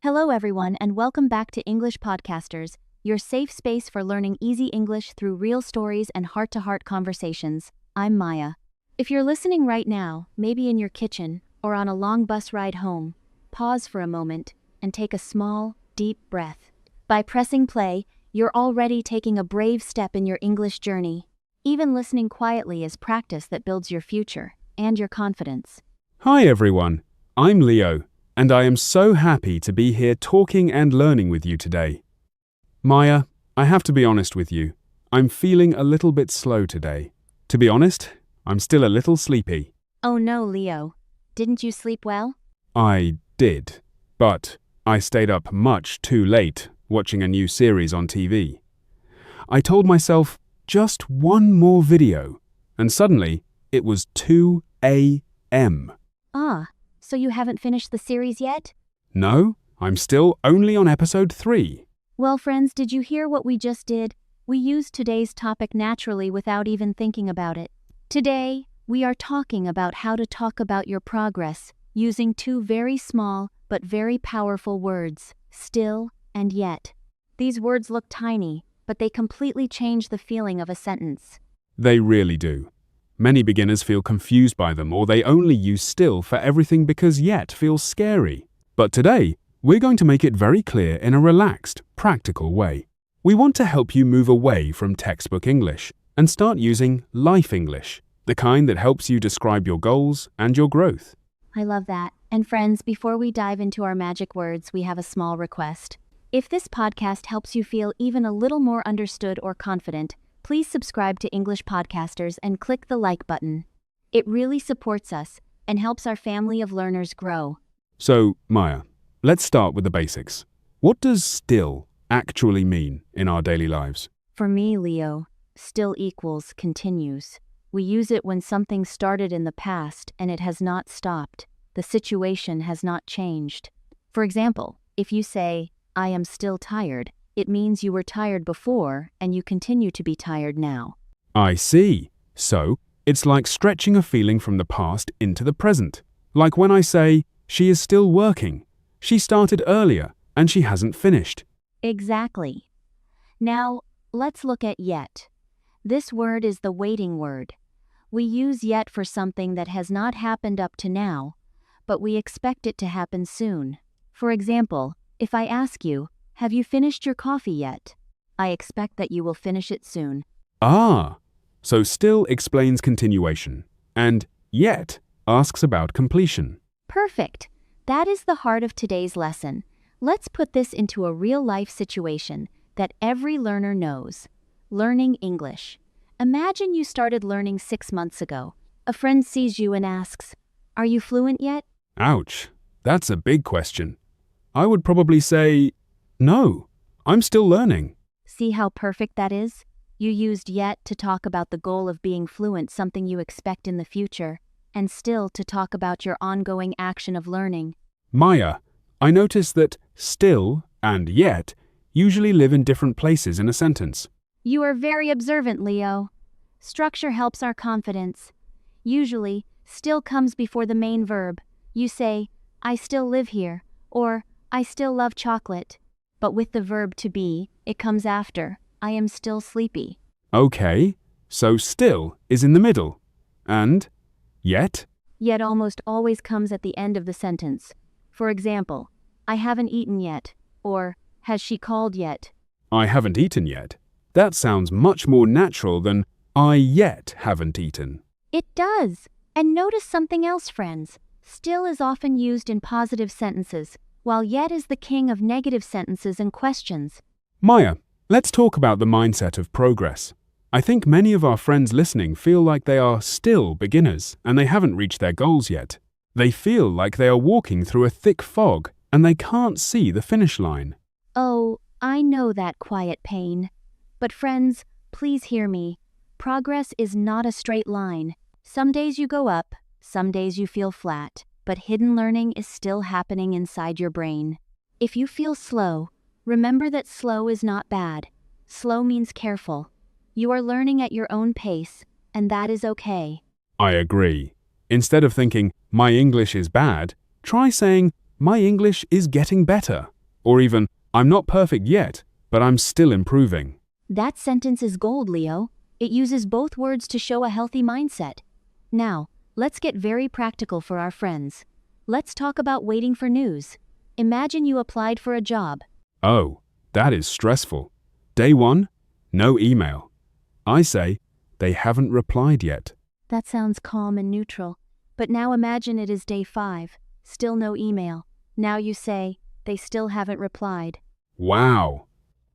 Hello, everyone, and welcome back to English Podcasters, your safe space for learning easy English through real stories and heart-to-heart conversations. I'm Maya. If you're listening right now, maybe in your kitchen or on a long bus ride home, pause for a moment and take a small, deep breath. By pressing play, you're already taking a brave step in your English journey. Even listening quietly is practice that builds your future and your confidence. Hi everyone, I'm Leo, and I am so happy to be here talking and learning with you today. Maya, I have to be honest with you. I'm feeling a little bit slow today. To be honest, I'm still a little sleepy. Oh no, Leo. Didn't you sleep well? I did, but I stayed up much too late watching a new series on TV. I told myself just one more video, and suddenly it was 2 a.m. So you haven't finished the series yet? No, I'm still only on episode 3. Well, friends, did you hear what we just did? We used today's topic naturally without even thinking about it. Today, we are talking about how to talk about your progress using two very small but very powerful words, still and yet. These words look tiny, but they completely change the feeling of a sentence. They really do. Many beginners feel confused by them, or they only use still for everything because yet feels scary. But today, we're going to make it very clear in a relaxed, practical way. We want to help you move away from textbook English and start using life English, the kind that helps you describe your goals and your growth. I love that. And friends, before we dive into our magic words, we have a small request. If this podcast helps you feel even a little more understood or confident, please subscribe to English Podcasters and click the like button. It really supports us and helps our family of learners grow. So, Maya, let's start with the basics. What does still actually mean in our daily lives? For me, Leo, still equals continues. We use it when something started in the past and it has not stopped. The situation has not changed. For example, if you say, I am still tired, it means you were tired before and you continue to be tired now. I see. So, it's like stretching a feeling from the past into the present. Like when I say, she is still working. She started earlier and she hasn't finished. Exactly. Now, let's look at yet. This word is the waiting word. We use yet for something that has not happened up to now, but we expect it to happen soon. For example, if I ask you, have you finished your coffee yet? I expect that you will finish it soon. So still explains continuation, and yet asks about completion. Perfect. That is the heart of today's lesson. Let's put this into a real-life situation that every learner knows. Learning English. Imagine you started learning 6 months ago. A friend sees you and asks, are you fluent yet? Ouch, that's a big question. I would probably say, no, I'm still learning. See how perfect that is? You used yet to talk about the goal of being fluent, something you expect in the future, and still to talk about your ongoing action of learning. Maya, I notice that still and yet usually live in different places in a sentence. You are very observant, Leo. Structure helps our confidence. Usually, still comes before the main verb. You say, I still live here, or I still love chocolate. But with the verb to be, it comes after, I am still sleepy. Okay, so still is in the middle. And yet? Yet almost always comes at the end of the sentence. For example, I haven't eaten yet, or has she called yet? I haven't eaten yet. That sounds much more natural than I yet haven't eaten. It does. And notice something else, friends. Still is often used in positive sentences, while yet is the king of negative sentences and questions. Maya, let's talk about the mindset of progress. I think many of our friends listening feel like they are still beginners and they haven't reached their goals yet. They feel like they are walking through a thick fog and they can't see the finish line. Oh, I know that quiet pain. But friends, please hear me. Progress is not a straight line. Some days you go up, some days you feel flat, but hidden learning is still happening inside your brain. If you feel slow, remember that slow is not bad. Slow means careful. You are learning at your own pace, and that is okay. I agree. Instead of thinking, my English is bad, try saying, my English is getting better. Or even, I'm not perfect yet, but I'm still improving. That sentence is gold, Leo. It uses both words to show a healthy mindset. Now, let's get very practical for our friends. Let's talk about waiting for news. Imagine you applied for a job. Oh, that is stressful. Day 1, no email. I say, they haven't replied yet. That sounds calm and neutral. But now imagine it is day 5. Still no email. Now you say, they still haven't replied. Wow.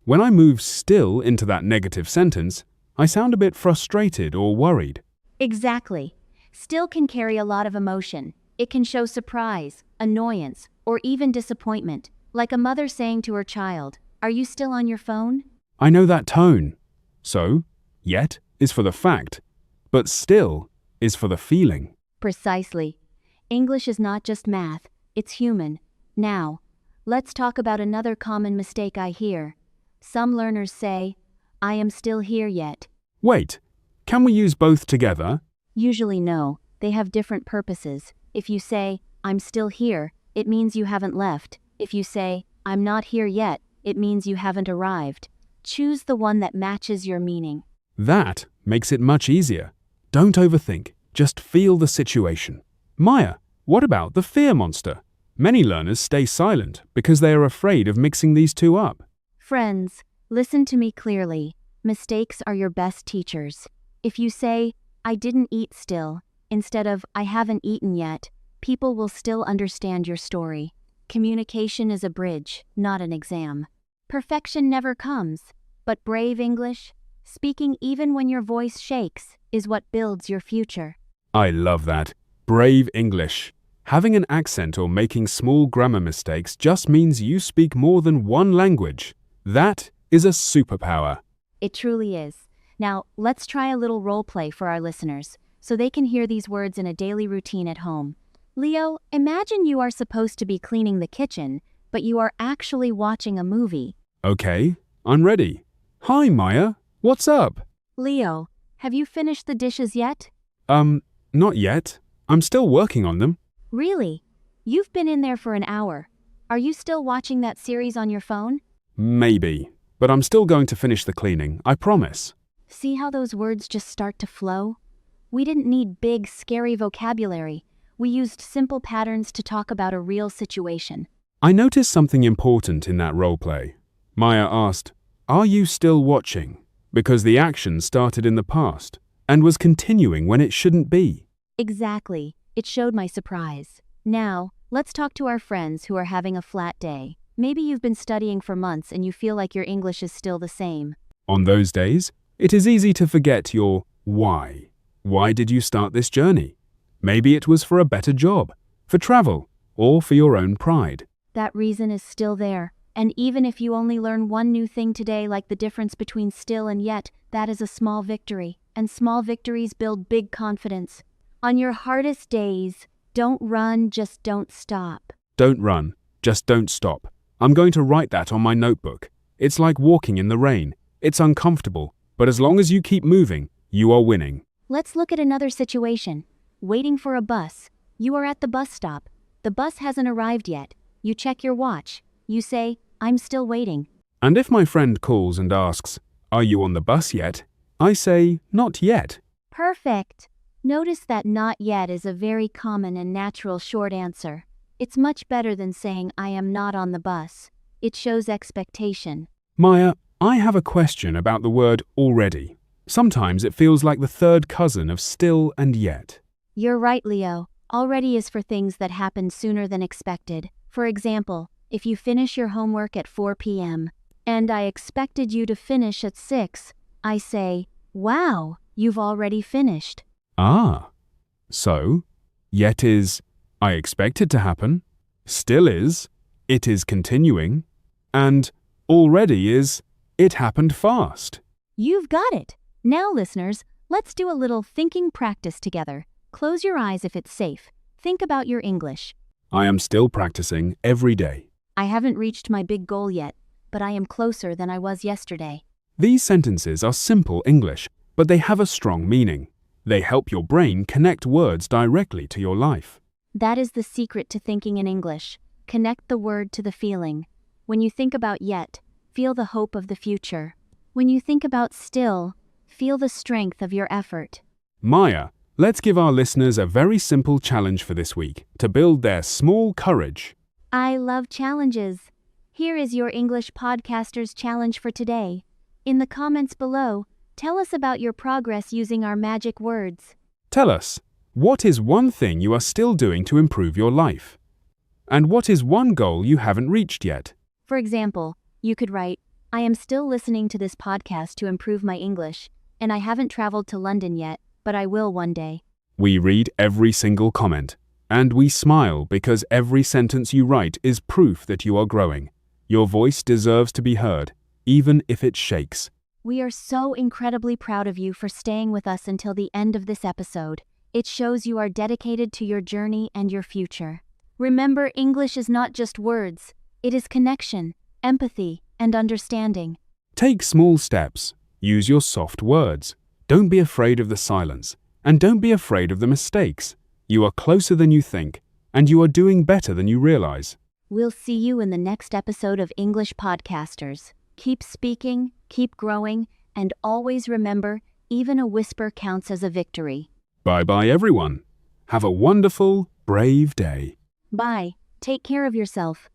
When I move still into that negative sentence, I sound a bit frustrated or worried. Exactly. Still can carry a lot of emotion. It can show surprise, annoyance, or even disappointment, like a mother saying to her child, "Are you still on your phone?" I know that tone. So, yet is for the fact, but still is for the feeling. Precisely. English is not just math, it's human. Now, let's talk about another common mistake I hear. Some learners say, "I am still here yet." Wait, can we use both together? Usually no, they have different purposes. If you say, "I'm still here," it means you haven't left. If you say, "I'm not here yet," it means you haven't arrived. Choose the one that matches your meaning. That makes it much easier. Don't overthink, just feel the situation. Maya, what about the fear monster? Many learners stay silent because they are afraid of mixing these two up. Friends, listen to me clearly. Mistakes are your best teachers. If you say, "I didn't eat still," instead of "I haven't eaten yet," people will still understand your story. Communication is a bridge, not an exam. Perfection never comes, but brave English, speaking even when your voice shakes, is what builds your future. I love that. Brave English. Having an accent or making small grammar mistakes just means you speak more than one language. That is a superpower. It truly is. Now, let's try a little role play for our listeners, so they can hear these words in a daily routine at home. Leo, imagine you are supposed to be cleaning the kitchen, but you are actually watching a movie. Okay, I'm ready. Hi, Maya. What's up? Leo, have you finished the dishes yet? Not yet. I'm still working on them. Really? You've been in there for an hour. Are you still watching that series on your phone? Maybe. But I'm still going to finish the cleaning, I promise. See how those words just start to flow? We didn't need big, scary vocabulary. We used simple patterns to talk about a real situation. I noticed something important in that role play. Maya asked, "Are you still watching?" Because the action started in the past and was continuing when it shouldn't be. Exactly. It showed my surprise. Now, let's talk to our friends who are having a flat day. Maybe you've been studying for months and you feel like your English is still the same. On those days, it is easy to forget your why. Why did you start this journey? Maybe it was for a better job, for travel, or for your own pride. That reason is still there. And even if you only learn one new thing today, like the difference between still and yet, that is a small victory. And small victories build big confidence. On your hardest days, don't run, just don't stop. Don't run, just don't stop. I'm going to write that on my notebook. It's like walking in the rain. It's uncomfortable, but as long as you keep moving, you are winning. Let's look at another situation. Waiting for a bus. You are at the bus stop. The bus hasn't arrived yet. You check your watch. You say, "I'm still waiting." And if my friend calls and asks, "Are you on the bus yet?" I say, "Not yet." Perfect. Notice that "not yet" is a very common and natural short answer. It's much better than saying "I am not on the bus." It shows expectation. Maya, I have a question about the word already. Sometimes it feels like the third cousin of still and yet. You're right, Leo. Already is for things that happened sooner than expected. For example, if you finish your homework at 4 p.m., and I expected you to finish at 6, I say, "Wow, you've already finished." Ah. So, yet is, I expect it to happen, still is, it is continuing, and already is, it happened fast. You've got it. Now, listeners, let's do a little thinking practice together. Close your eyes if it's safe. Think about your English. I am still practicing every day. I haven't reached my big goal yet, but I am closer than I was yesterday. These sentences are simple English, but they have a strong meaning. They help your brain connect words directly to your life. That is the secret to thinking in English. Connect the word to the feeling. When you think about yet, feel the hope of the future. When you think about still, feel the strength of your effort. Maya, let's give our listeners a very simple challenge for this week to build their small courage. I love challenges. Here is your English Podcasters challenge for today. In the comments below, tell us about your progress using our magic words. Tell us, what is one thing you are still doing to improve your life? And what is one goal you haven't reached yet? For example, you could write, I am still listening to this podcast to improve my English, and I haven't traveled to London yet, but I will one day. We read every single comment, and we smile because every sentence you write is proof that you are growing. Your voice deserves to be heard, even if it shakes. We are so incredibly proud of you for staying with us until the end of this episode. It shows you are dedicated to your journey and your future. Remember, English is not just words. It is connection, empathy, and understanding. Take small steps. Use your soft words. Don't be afraid of the silence, and don't be afraid of the mistakes. You are closer than you think, and you are doing better than you realize. We'll see you in the next episode of English Podcasters. Keep speaking, keep growing, and always remember, even a whisper counts as a victory. Bye-bye, everyone. Have a wonderful, brave day. Bye. Take care of yourself.